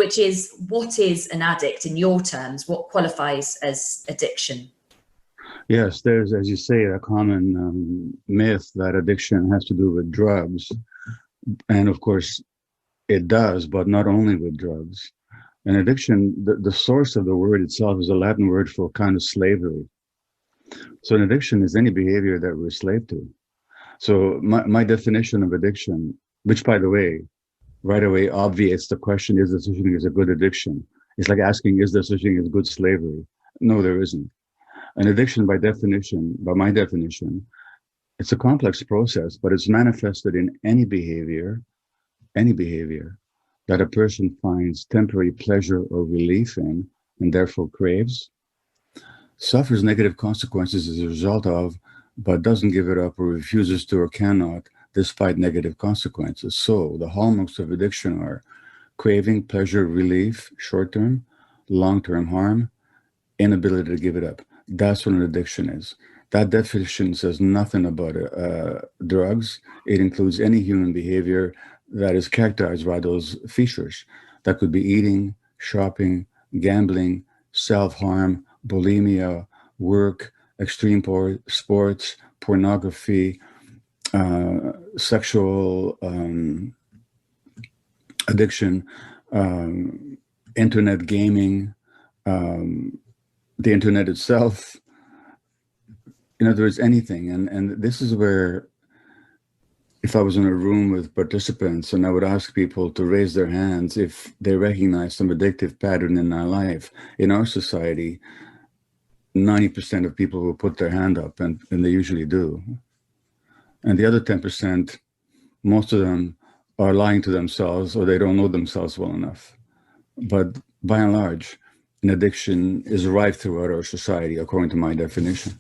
which is, what is an addict in your terms? What qualifies as addiction? Yes, there's, as you say, a common myth that addiction has to do with drugs. And of course, it does, but not only with drugs. An addiction, the source of the word itself is a Latin word for kind of slavery. So an addiction is any behavior that we're slave to. So my definition of addiction, which, by the way, right away obviates the question, is there such a thing as a good addiction? It's like asking, is there such a thing as good slavery? No, there isn't. An addiction, by definition, by my definition, it's a complex process, but it's manifested in any behavior that a person finds temporary pleasure or relief in, and therefore craves, suffers negative consequences as a result of, but doesn't give it up or refuses to or cannot, despite negative consequences. So the hallmarks of addiction are craving, pleasure, relief, short-term, long-term harm, inability to give it up. That's what an addiction is. That definition says nothing about drugs. It includes any human behavior that is characterized by those features. That could be eating, shopping, gambling, self-harm, bulimia, work, extreme sports, pornography, sexual addiction, internet gaming, the internet itself. In other words, anything. And this is where, if I was in a room with participants and I would ask people to raise their hands if they recognize some addictive pattern in their life, in our society, 90% of people will put their hand up, and they usually do. And the other 10%, most of them are lying to themselves, or they don't know themselves well enough. But by and large, an addiction is rife throughout our society, according to my definition.